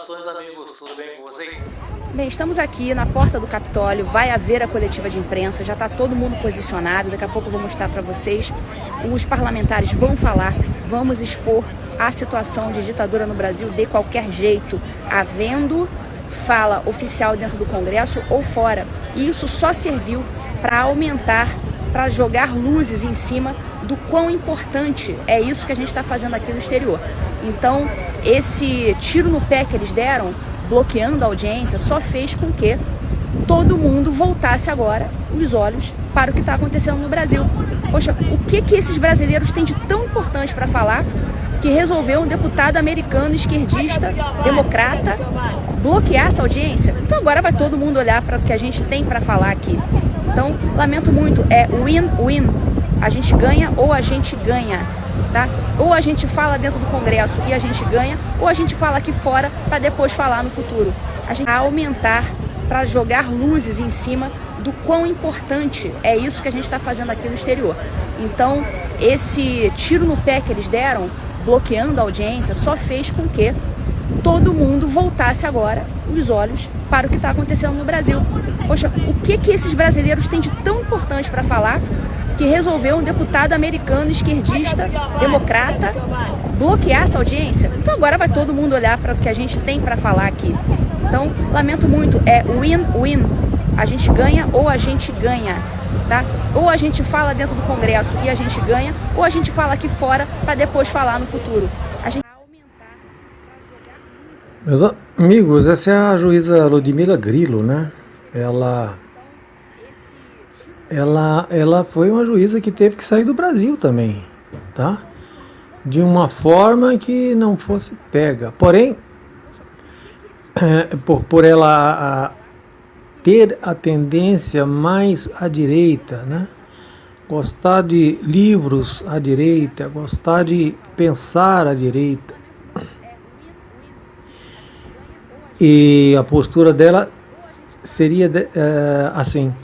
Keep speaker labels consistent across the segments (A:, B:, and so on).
A: Saudações, amigos, tudo bem com vocês?
B: Bem, estamos aqui na porta do Capitólio, vai haver a coletiva de imprensa, já está todo mundo posicionado, daqui a pouco eu vou mostrar para vocês. Os parlamentares vão falar, vamos expor a situação de ditadura no Brasil de qualquer jeito, havendo fala oficial dentro do Congresso ou fora. E isso só serviu para aumentar, para jogar luzes em cima do quão importante é isso que a gente está fazendo aqui no exterior. Então, esse tiro no pé que eles deram, bloqueando a audiência, só fez com que todo mundo voltasse agora os olhos para o que está acontecendo no Brasil. Poxa, o que esses brasileiros têm de tão importante para falar que resolveu um deputado americano, esquerdista, democrata, bloquear essa audiência? Então agora vai todo mundo olhar para o que a gente tem para falar aqui. Então, lamento muito, é win-win. A gente ganha ou a gente ganha, tá? Ou a gente fala dentro do Congresso e a gente ganha, ou a gente fala aqui fora para depois falar no futuro. A gente vai aumentar, para jogar luzes em cima do quão importante é isso que a gente está fazendo aqui no exterior. Então, esse tiro no pé que eles deram, bloqueando a audiência, só fez com que todo mundo voltasse agora os olhos para o que está acontecendo no Brasil. Poxa, o que esses brasileiros têm de tão importante para falar que resolveu um deputado americano, esquerdista, democrata, bloquear essa audiência? Então agora vai todo mundo olhar para o que a gente tem para falar aqui. Então, lamento muito, é win-win. A gente ganha ou a gente ganha, tá? Ou a gente fala dentro do Congresso e a gente ganha, ou a gente fala aqui fora para depois falar no futuro. A gente vai aumentar para jogar luzes.
C: Meus amigos, essa é a juíza Ludmila Grillo, né? Ela foi uma juíza que teve que sair do Brasil também, tá? De uma forma que não fosse pega. Porém, por ela ter a tendência mais à direita, né? Gostar de livros à direita, gostar de pensar à direita. E a postura dela seria assim.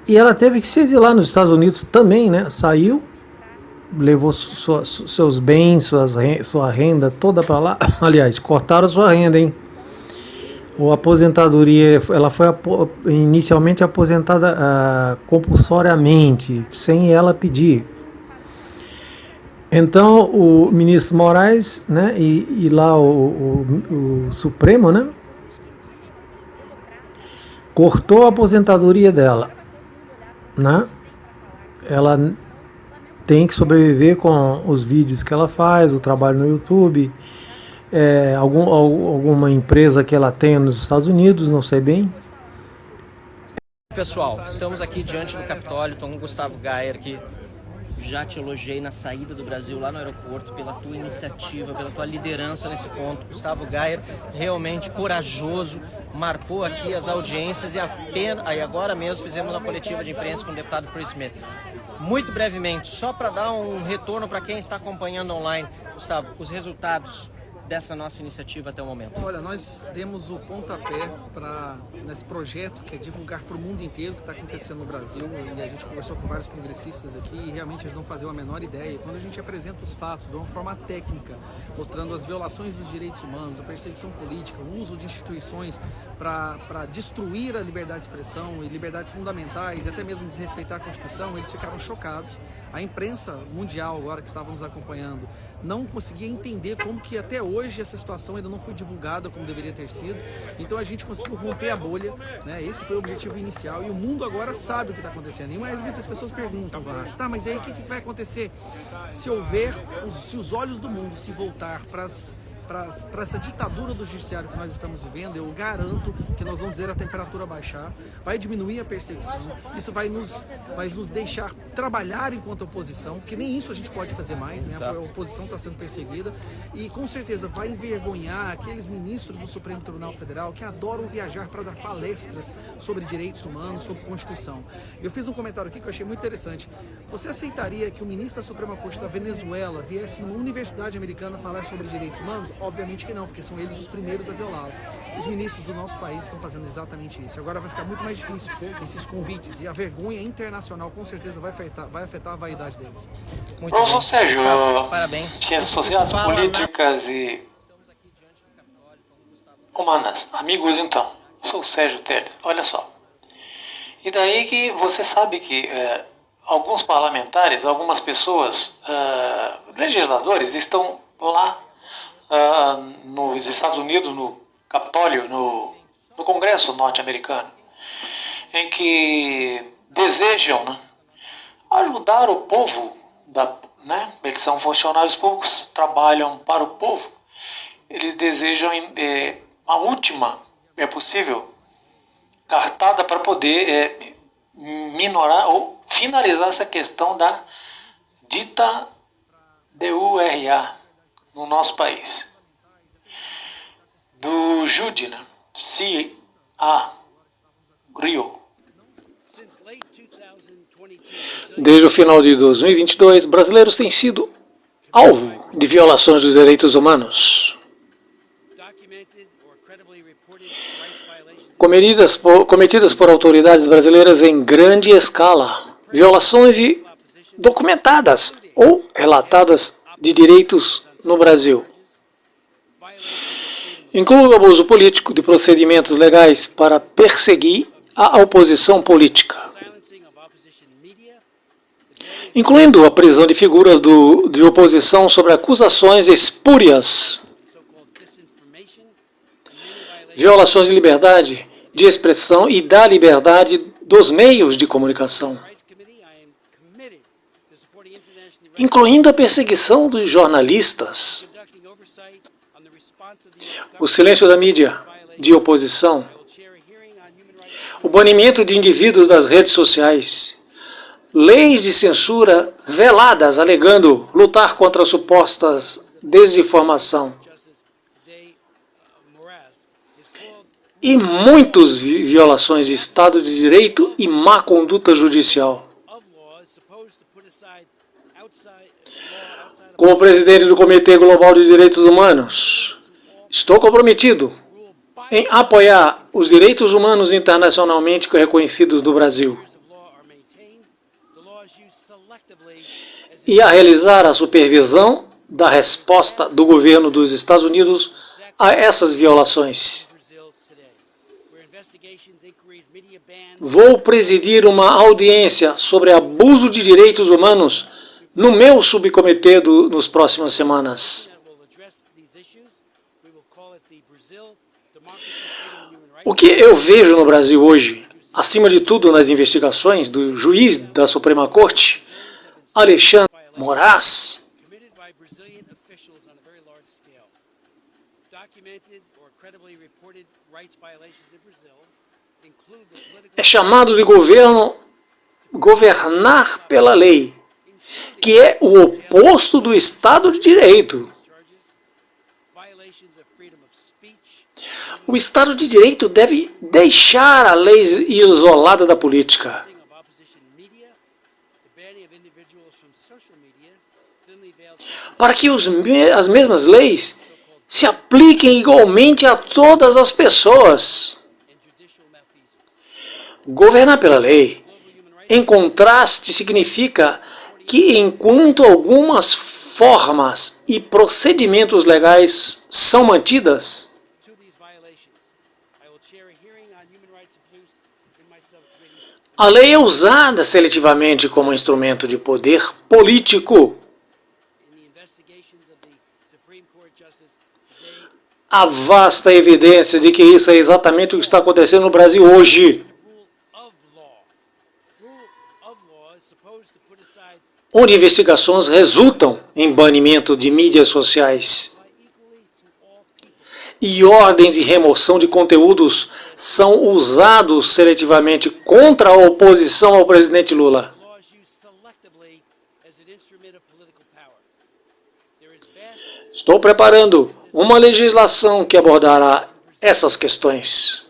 C: E ela teve que se exilar nos Estados Unidos também, né? Saiu, levou seus bens, sua renda toda para lá. Aliás, cortaram sua renda, hein? A aposentadoria, ela foi inicialmente aposentada compulsoriamente, sem ela pedir. Então, o ministro Moraes, né? E lá o Supremo, né? Cortou a aposentadoria dela, né? Ela tem que sobreviver com os vídeos que ela faz, o trabalho no YouTube, alguma empresa que ela tenha nos Estados Unidos, não sei bem.
D: Pessoal, estamos aqui diante do Capitólio, estou com o Gustavo Gayer aqui. Já te elogiei na saída do Brasil lá no aeroporto pela tua iniciativa, pela tua liderança nesse ponto. Gustavo Gayer, realmente corajoso, marcou aqui as audiências e agora mesmo fizemos uma coletiva de imprensa com o deputado Chris Smith. Muito brevemente, só para dar um retorno para quem está acompanhando online, Gustavo, os resultados dessa nossa iniciativa até o momento.
E: Olha, nós demos o pontapé nesse projeto que é divulgar para o mundo inteiro o que está acontecendo no Brasil, e a gente conversou com vários congressistas aqui e realmente eles não faziam a menor ideia. Quando a gente apresenta os fatos de uma forma técnica, mostrando as violações dos direitos humanos, a perseguição política, o uso de instituições para destruir a liberdade de expressão e liberdades fundamentais e até mesmo desrespeitar a Constituição, eles ficaram chocados. A imprensa mundial, agora que estava nos acompanhando, não conseguia entender como que até hoje essa situação ainda não foi divulgada como deveria ter sido. Então a gente conseguiu romper a bolha, né? Esse foi o objetivo inicial e o mundo agora sabe o que está acontecendo. E mais muitas pessoas perguntam, tá, mas aí o que vai acontecer se os olhos do mundo se voltar para essa ditadura do judiciário que nós estamos vivendo? Eu garanto que nós vamos ver a temperatura baixar, vai diminuir a perseguição, isso vai nos deixar trabalhar enquanto oposição, porque nem isso a gente pode fazer mais, né? A oposição está sendo perseguida, e com certeza vai envergonhar aqueles ministros do Supremo Tribunal Federal que adoram viajar para dar palestras sobre direitos humanos, sobre Constituição. Eu fiz um comentário aqui que eu achei muito interessante. Você aceitaria que o ministro da Suprema Corte da Venezuela viesse numa universidade americana falar sobre direitos humanos? Obviamente que não, porque são eles os primeiros a violá-los. Os ministros do nosso país estão fazendo exatamente isso. Agora vai ficar muito mais difícil esses convites, e a vergonha internacional com certeza vai afetar a vaidade deles.
A: Muito bem. Sérgio,
D: parabéns.
A: Ciências sociais, políticas e
C: humanas. Amigos, então, sou o Sérgio Teles, olha só. E daí que você sabe que alguns parlamentares, algumas pessoas, legisladores, estão lá nos Estados Unidos, no Capitólio, no Congresso norte-americano, em que desejam, né, ajudar o povo, eles são funcionários públicos, trabalham para o povo, eles desejam a última, é possível, cartada para poder minorar ou finalizar essa questão da dita DURA no nosso país. Do Jude, né? C.A. Rio. Desde o final de 2022, brasileiros têm sido alvo de violações dos direitos humanos, cometidas por autoridades brasileiras em grande escala, violações documentadas ou relatadas de direitos no Brasil. Inclui o abuso político de procedimentos legais para perseguir a oposição política, incluindo a prisão de figuras de oposição sobre acusações espúrias, violações de liberdade de expressão e da liberdade dos meios de comunicação, incluindo a perseguição dos jornalistas, o silêncio da mídia de oposição, o banimento de indivíduos das redes sociais, leis de censura veladas alegando lutar contra supostas desinformação e muitas violações de Estado de Direito e má conduta judicial. Como presidente do Comitê Global de Direitos Humanos, estou comprometido em apoiar os direitos humanos internacionalmente reconhecidos do Brasil e a realizar a supervisão da resposta do governo dos Estados Unidos a essas violações. Vou presidir uma audiência sobre abuso de direitos humanos no meu subcomitê nas próximas semanas. O que eu vejo no Brasil hoje, acima de tudo nas investigações do juiz da Suprema Corte, Alexandre Moraes, é chamado de governar pela lei, que é o oposto do Estado de Direito. O Estado de Direito deve deixar a lei isolada da política. Para que as mesmas leis se apliquem igualmente a todas as pessoas. Governar pela lei, em contraste, significa que enquanto algumas formas e procedimentos legais são mantidas, a lei é usada seletivamente como instrumento de poder político. Há vasta evidência de que isso é exatamente o que está acontecendo no Brasil hoje, onde investigações resultam em banimento de mídias sociais e ordens de remoção de conteúdos são usados seletivamente contra a oposição ao presidente Lula. Estou preparando uma legislação que abordará essas questões.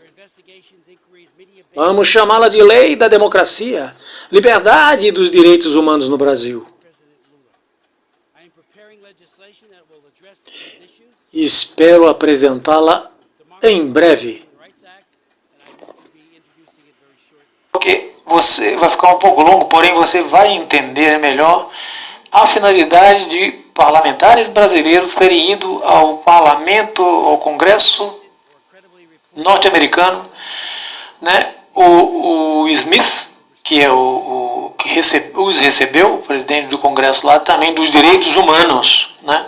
C: Vamos chamá-la de Lei da Democracia, Liberdade e dos Direitos Humanos no Brasil. E espero apresentá-la em breve. Porque você vai ficar um pouco longo, porém você vai entender melhor a finalidade de parlamentares brasileiros terem ido ao parlamento, ao Congresso norte-americano, né? O Smith, que é o que os recebeu, o presidente do Congresso lá, também dos direitos humanos, né?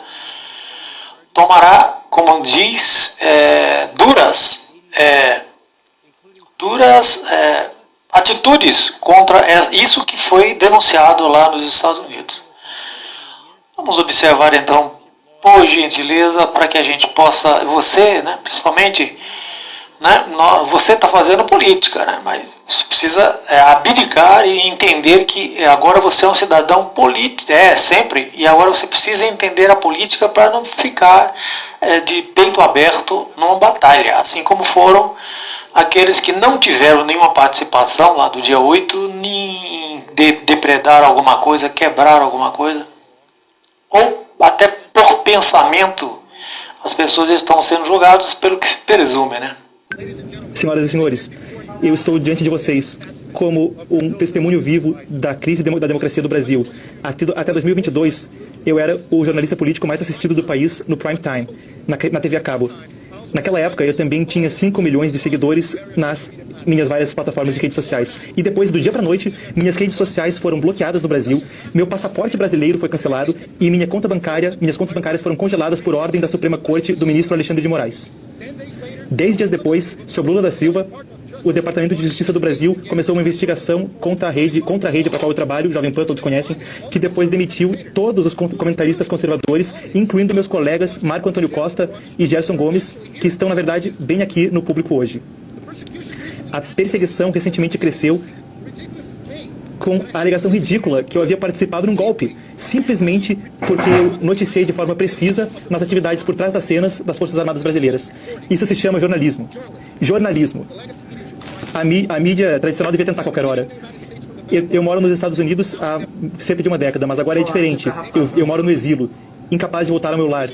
C: Tomará, como diz, duras atitudes contra isso que foi denunciado lá nos Estados Unidos. Vamos observar então, por gentileza, para que a gente possa, você, né, principalmente, né, você está fazendo política, né, mas você precisa abdicar e entender que agora você é um cidadão político, sempre, e agora você precisa entender a política para não ficar de peito aberto numa batalha, assim como foram aqueles que não tiveram nenhuma participação lá do dia 8, nem depredar alguma coisa, quebrar alguma coisa, ou até por pensamento, as pessoas estão sendo julgadas pelo que se presume, né?
F: Senhoras e senhores, eu estou diante de vocês como um testemunho vivo da crise da democracia do Brasil. Até 2022, eu era o jornalista político mais assistido do país no prime time, na TV a cabo. Naquela época, eu também tinha 5 milhões de seguidores nas minhas várias plataformas de redes sociais. E depois, do dia para a noite, minhas redes sociais foram bloqueadas no Brasil, meu passaporte brasileiro foi cancelado e minhas contas bancárias foram congeladas por ordem da Suprema Corte do ministro Alexandre de Moraes. 10 dias depois, sob Lula da Silva, o Departamento de Justiça do Brasil começou uma investigação contra a rede para a qual eu trabalho, Jovem Pan, todos conhecem, que depois demitiu todos os comentaristas conservadores, incluindo meus colegas Marco Antônio Costa e Gerson Gomes, que estão, na verdade, bem aqui no público hoje. A perseguição recentemente cresceu com a alegação ridícula que eu havia participado num golpe, simplesmente porque eu noticiei de forma precisa nas atividades por trás das cenas das Forças Armadas Brasileiras. Isso se chama jornalismo. Jornalismo. A mídia tradicional devia tentar a qualquer hora. Eu moro nos Estados Unidos há cerca de uma década, mas agora é diferente. Eu moro no exílio, incapaz de voltar ao meu lar.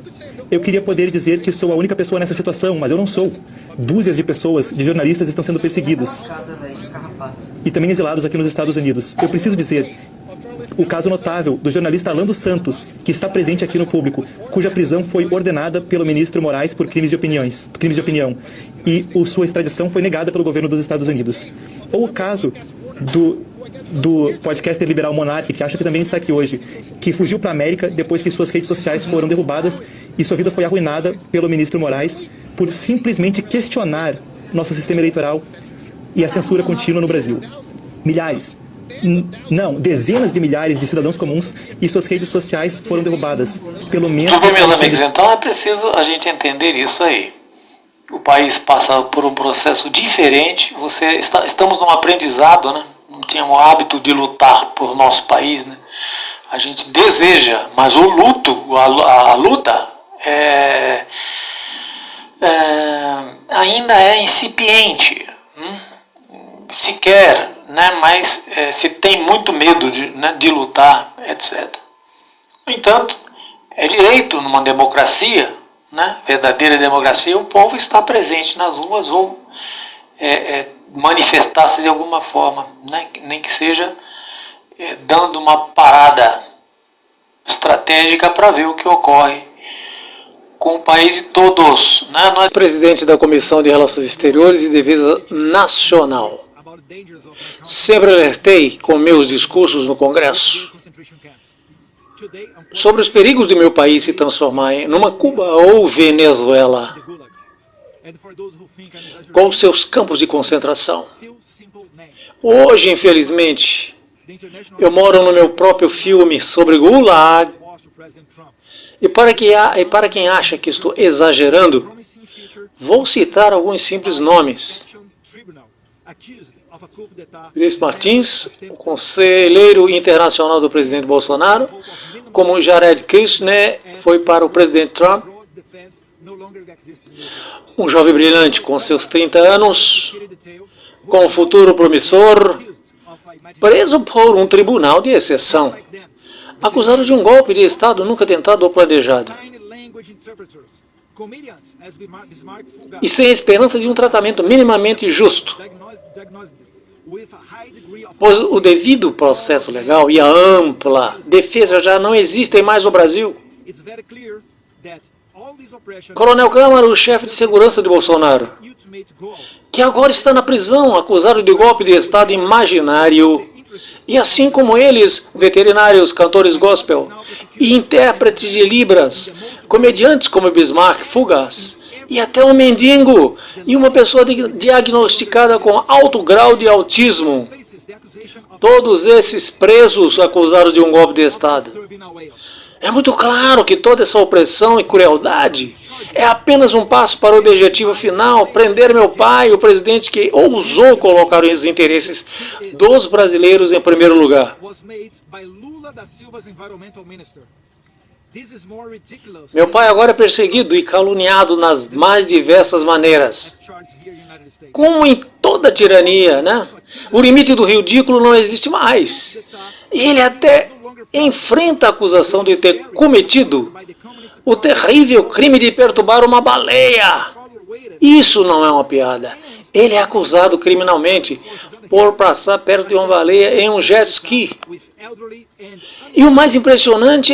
F: Eu queria poder dizer que sou a única pessoa nessa situação, mas eu não sou. Dúzias de pessoas, de jornalistas, estão sendo perseguidos. E também exilados aqui nos Estados Unidos. Eu preciso dizer, o caso notável do jornalista Alan dos Santos, que está presente aqui no público, cuja prisão foi ordenada pelo ministro Moraes por crimes de opinião, e sua extradição foi negada pelo governo dos Estados Unidos. Ou o caso do podcaster liberal Monark, que acho que também está aqui hoje, que fugiu para a América depois que suas redes sociais foram derrubadas e sua vida foi arruinada pelo ministro Moraes por simplesmente questionar nosso sistema eleitoral e a censura contínua no Brasil. Milhares, não, dezenas de milhares de cidadãos comuns e suas redes sociais foram derrubadas. Pelo menos...
C: Tudo bem, meus amigos, então é preciso a gente entender isso aí. O país passa por um processo diferente, estamos num aprendizado, né? Não tínhamos o hábito de lutar por nosso país, né? A gente deseja, mas a luta ainda é incipiente, sequer, né? Mas se tem muito medo de lutar, etc. No entanto, é direito numa democracia, né? Verdadeira democracia, o povo está presente nas ruas ou manifestar-se de alguma forma, né? Nem que seja dando uma parada estratégica para ver o que ocorre com o país e todos, né? Nós, presidente da Comissão de Relações Exteriores e Defesa Nacional, sempre alertei com meus discursos no Congresso sobre os perigos de meu país se transformar numa Cuba ou Venezuela, com seus campos de concentração. Hoje, infelizmente, eu moro no meu próprio filme sobre Gulag, e para quem acha que estou exagerando, vou citar alguns simples nomes. Luiz Martins, o conselheiro internacional do presidente Bolsonaro, como Jared Kushner foi para o presidente Trump, um jovem brilhante com seus 30 anos, com um futuro promissor, preso por um tribunal de exceção, acusado de um golpe de Estado nunca tentado ou planejado, e sem esperança de um tratamento minimamente justo, pois o devido processo legal e a ampla defesa já não existem mais no Brasil. Coronel Câmara, o chefe de segurança de Bolsonaro, que agora está na prisão, acusado de golpe de Estado imaginário. E assim como eles, veterinários, cantores gospel e intérpretes de Libras, comediantes como Bismarck, Fugaz, e até um mendigo e uma pessoa diagnosticada com alto grau de autismo. Todos esses presos acusados de um golpe de Estado. É muito claro que toda essa opressão e crueldade é apenas um passo para o objetivo final, prender meu pai, o presidente que ousou colocar os interesses dos brasileiros em primeiro lugar. Meu pai agora é perseguido e caluniado nas mais diversas maneiras. Como em toda tirania, né? O limite do ridículo não existe mais. Ele até enfrenta a acusação de ter cometido o terrível crime de perturbar uma baleia. Isso não é uma piada. Ele é acusado criminalmente por passar perto de uma baleia em um jet ski. E o mais impressionante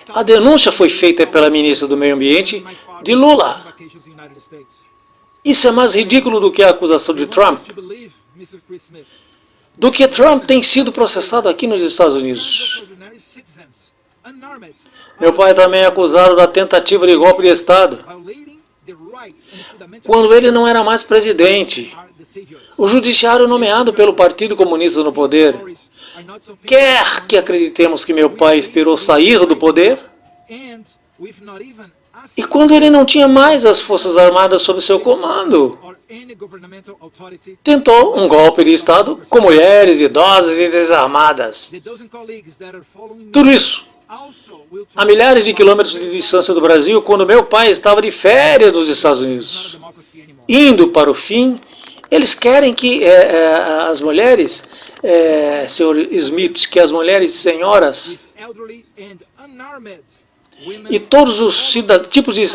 C: a denúncia foi feita pela ministra do Meio Ambiente de Lula. Isso é mais ridículo do que a acusação de Trump. Do que Trump tem sido processado aqui nos Estados Unidos. Meu pai também é acusado da tentativa de golpe de Estado, quando ele não era mais presidente. O judiciário nomeado pelo Partido Comunista no poder quer que acreditemos que meu pai esperou sair do poder, e quando ele não tinha mais as Forças Armadas sob seu comando, tentou um golpe de Estado com mulheres, idosas e desarmadas. Tudo isso a milhares de quilômetros de distância do Brasil, quando meu pai estava de férias nos Estados Unidos. Indo para o fim, eles querem que as mulheres, Sr. Smith, que as mulheres senhoras e todos os tipos de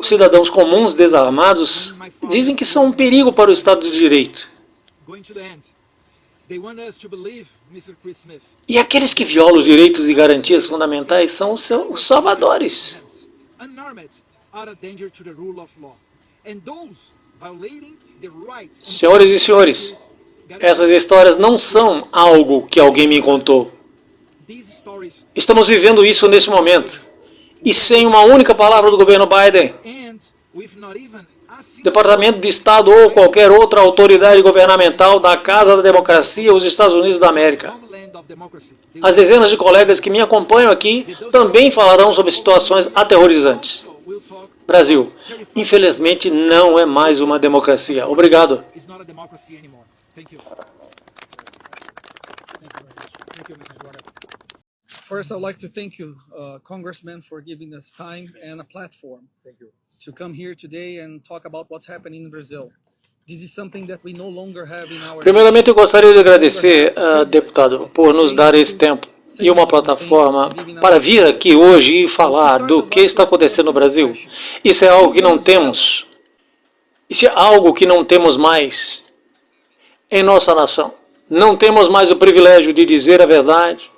C: cidadãos comuns desarmados dizem que são um perigo para o Estado de Direito. E aqueles que violam os direitos e garantias fundamentais são os salvadores. Senhoras e senhores, essas histórias não são algo que alguém me contou. Estamos vivendo isso nesse momento. E sem uma única palavra do governo Biden, Departamento de Estado ou qualquer outra autoridade governamental da Casa da Democracia, os Estados Unidos da América. As dezenas de colegas que me acompanham aqui também falarão sobre situações aterrorizantes. Brasil, infelizmente, não é mais uma democracia. Obrigado.
E: First, I'd like to thank you, Congressman, for giving us time and a platform to come here today and talk about what's happening in Brazil. This is something that we no longer have in our...
C: Primeiramente, eu gostaria de agradecer, deputado, por nos dar esse tempo e uma plataforma para vir aqui hoje e falar do que está acontecendo no Brasil. Isso é algo que não temos. Isso é algo que não temos mais em nossa nação. Não temos mais o privilégio de dizer a verdade,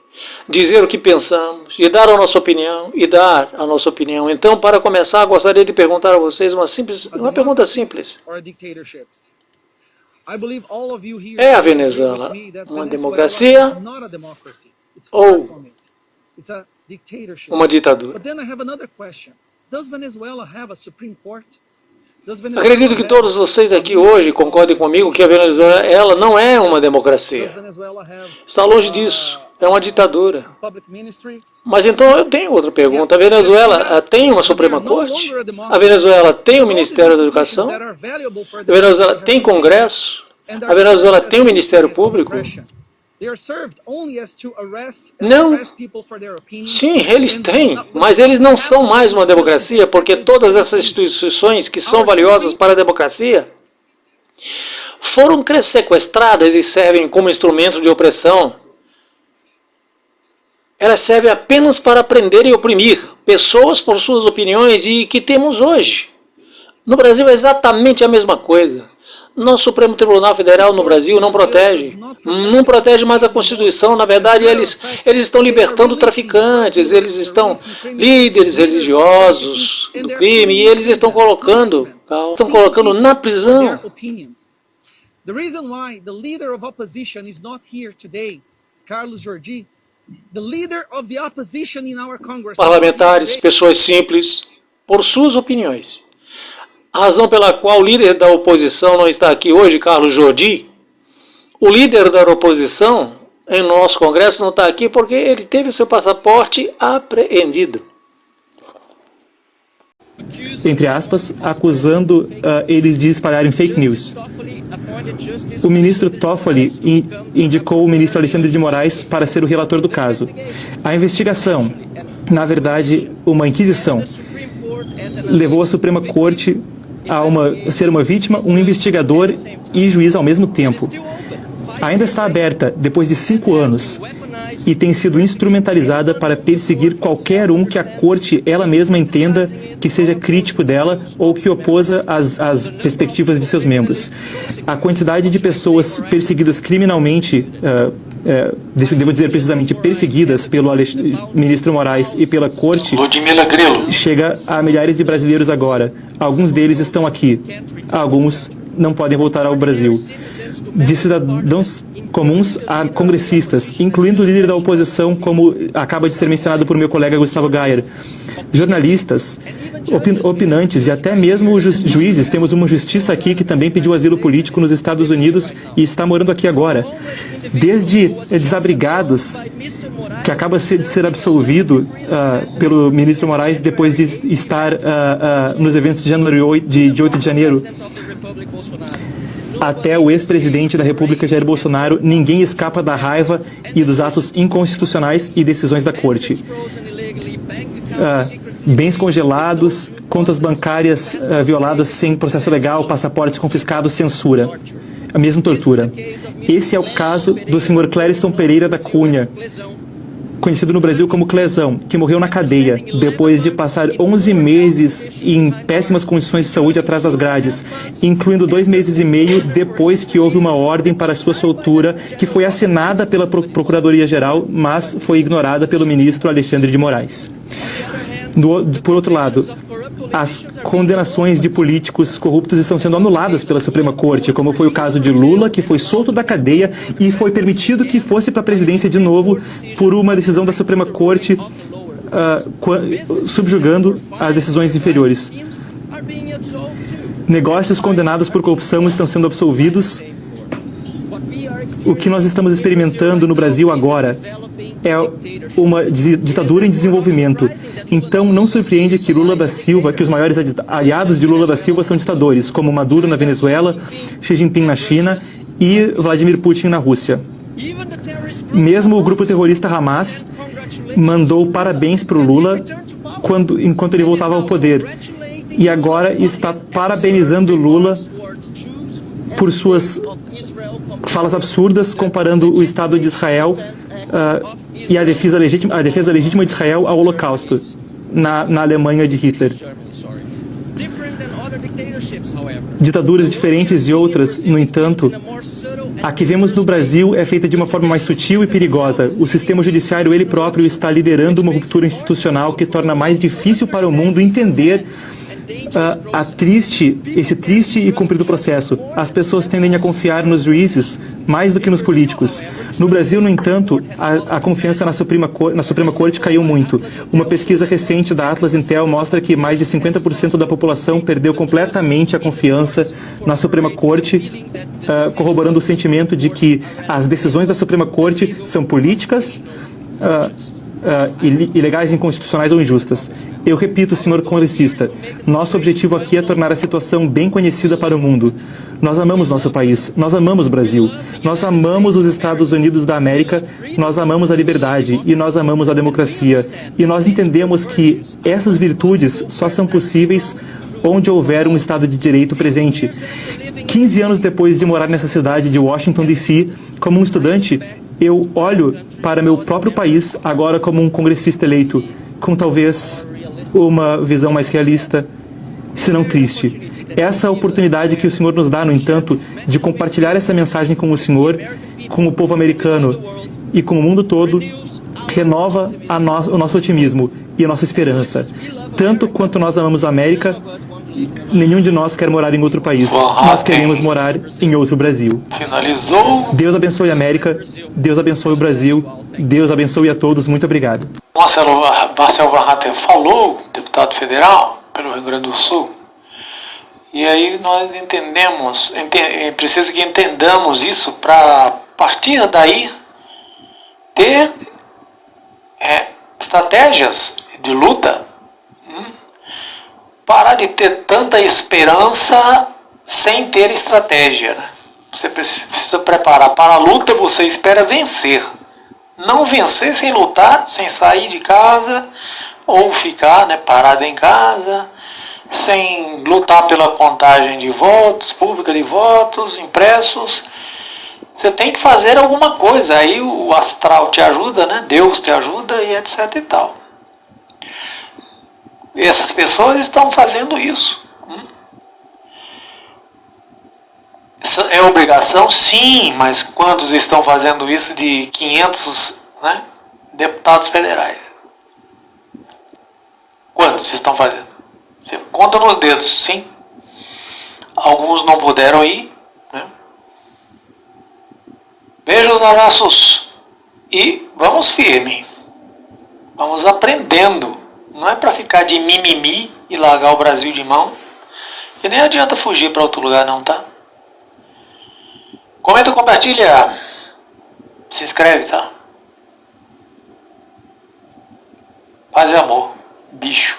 C: dizer o que pensamos, de dar a nossa opinião e dar a nossa opinião. Então, para começar, gostaria de perguntar a vocês uma pergunta simples. É a Venezuela uma democracia ou uma ditadura? Acredito que todos vocês aqui hoje concordem comigo que a Venezuela ela não é uma democracia. Está longe disso. É uma ditadura. Mas então eu tenho outra pergunta. A Venezuela tem uma Suprema Corte? A Venezuela tem o Ministério da Educação? A Venezuela tem Congresso? A Venezuela tem o Ministério Público? Não. Sim, eles têm, mas eles não são mais uma democracia, porque todas essas instituições que são valiosas para a democracia foram sequestradas e servem como instrumento de opressão. Elas servem apenas para prender e oprimir pessoas por suas opiniões e que temos hoje. No Brasil é exatamente a mesma coisa. Nosso Supremo Tribunal Federal no Brasil não protege mais a Constituição. Na verdade, eles estão libertando traficantes, eles estão líderes religiosos do crime e eles estão colocando Estão colocando na prisão.
E: their opinions. The reason why the leader of opposition is not here today, Carlos Jordi, the leader of the opposition in our Congress,
C: Parlamentares, pessoas simples, por suas opiniões. A razão pela qual o líder da oposição não está aqui hoje, Carlos Jordi, o líder da oposição em nosso Congresso não está aqui porque ele teve o seu passaporte apreendido.
F: Entre aspas, acusando eles de espalharem fake news. O ministro Toffoli indicou o ministro Alexandre de Moraes para ser o relator do caso. A investigação, na verdade, uma inquisição, levou a Suprema Corte a ser uma vítima, um investigador e juiz ao mesmo tempo. Ainda está aberta depois de 5 anos e tem sido instrumentalizada para perseguir qualquer um que a Corte ela mesma entenda que seja crítico dela ou que oposa às perspectivas de seus membros. A quantidade de pessoas perseguidas criminalmente, devo dizer precisamente perseguidas pelo ministro Moraes e pela Corte, chega a milhares de brasileiros agora. Alguns deles estão aqui, alguns não podem voltar ao Brasil. De cidadãos comuns a congressistas, incluindo o líder da oposição, como acaba de ser mencionado por meu colega Gustavo Gayer. Jornalistas, opinantes e até mesmo os juízes. Temos uma justiça aqui que também pediu asilo político nos Estados Unidos e está morando aqui agora. Desde desabrigados, que acaba de ser absolvido pelo ministro Moraes depois de estar nos eventos de 8 de janeiro, até o ex-presidente da República, Jair Bolsonaro, ninguém escapa da raiva e dos atos inconstitucionais e decisões da Corte. Bens congelados, contas bancárias violadas sem processo legal, passaportes confiscados, censura, a mesma tortura. Esse é o caso do senhor Clériston Pereira da Cunha, conhecido no Brasil como Clezão, que morreu na cadeia, depois de passar 11 meses em péssimas condições de saúde atrás das grades, incluindo 2 meses e meio depois que houve uma ordem para sua soltura, que foi assinada pela Procuradoria-Geral, mas foi ignorada pelo ministro Alexandre de Moraes. Por outro lado, as condenações de políticos corruptos estão sendo anuladas pela Suprema Corte, como foi o caso de Lula, que foi solto da cadeia e foi permitido que fosse para a presidência de novo por uma decisão da Suprema Corte, subjugando as decisões inferiores. Negócios condenados por corrupção estão sendo absolvidos. O que nós estamos experimentando no Brasil agora é uma ditadura em desenvolvimento. Então, não surpreende que Lula da Silva, que os maiores aliados de Lula da Silva são ditadores, como Maduro na Venezuela, Xi Jinping na China e Vladimir Putin na Rússia. Mesmo o grupo terrorista Hamas mandou parabéns para o Lula enquanto ele voltava ao poder. E agora está parabenizando Lula por suas falas absurdas, comparando o Estado de Israel e a defesa legítima de Israel ao Holocausto na Alemanha de Hitler. Ditaduras diferentes de outras, no entanto, a que vemos no Brasil é feita de uma forma mais sutil e perigosa. O sistema judiciário, ele próprio, está liderando uma ruptura institucional que torna mais difícil para o mundo entender esse triste e comprido processo. As pessoas tendem a confiar nos juízes mais do que nos políticos. No Brasil, no entanto, a confiança na Suprema Corte caiu muito. Uma pesquisa recente da Atlas Intel mostra que mais de 50% da população perdeu completamente a confiança na Suprema Corte, corroborando o sentimento de que as decisões da Suprema Corte são políticas, ilegais, inconstitucionais ou injustas. Eu repito, senhor congressista, nosso objetivo aqui é tornar a situação bem conhecida para o mundo. Nós amamos nosso país, nós amamos o Brasil, nós amamos os Estados Unidos da América, nós amamos a liberdade e nós amamos a democracia. E nós entendemos que essas virtudes só são possíveis onde houver um Estado de Direito presente. 15 anos depois de morar nessa cidade de Washington, D.C., como um estudante, eu olho para meu próprio país agora como um congressista eleito, com talvez uma visão mais realista, se não triste. Essa oportunidade que o senhor nos dá, no entanto, de compartilhar essa mensagem com o senhor, com o povo americano e com o mundo todo, renova o nosso otimismo e a nossa esperança. Tanto quanto nós amamos a América, Nenhum de nós quer morar em outro país.
A: Uau,
F: Nós queremos morar em outro Brasil.
A: Finalizou.
F: Deus abençoe a América. Deus abençoe o Brasil. Deus abençoe a todos. Muito obrigado.
A: Marcelo Van Hatten falou, deputado federal pelo Rio Grande do Sul. E aí nós entendemos, é preciso que entendamos isso para, a partir daí, ter estratégias de luta. Parar de ter tanta esperança sem ter estratégia. Né? Você precisa preparar para a luta, você espera vencer. Não vencer sem lutar, sem sair de casa, ou ficar parado em casa, sem lutar pela contagem de votos, pública de votos, impressos. Você tem que fazer alguma coisa, aí o astral te ajuda, né? Deus te ajuda e etc e tal. Essas pessoas estão fazendo isso. É obrigação? Sim, mas quantos estão fazendo isso de 500 deputados federais? Quantos estão fazendo? Você conta nos dedos, sim. Alguns não puderam ir. Né? Veja os abraços e vamos firme. Vamos aprendendo. Não é para ficar de mimimi e largar o Brasil de mão. Que nem adianta fugir para outro lugar não, tá? Comenta, compartilha. Se inscreve, tá? Paz e amor. Bicho.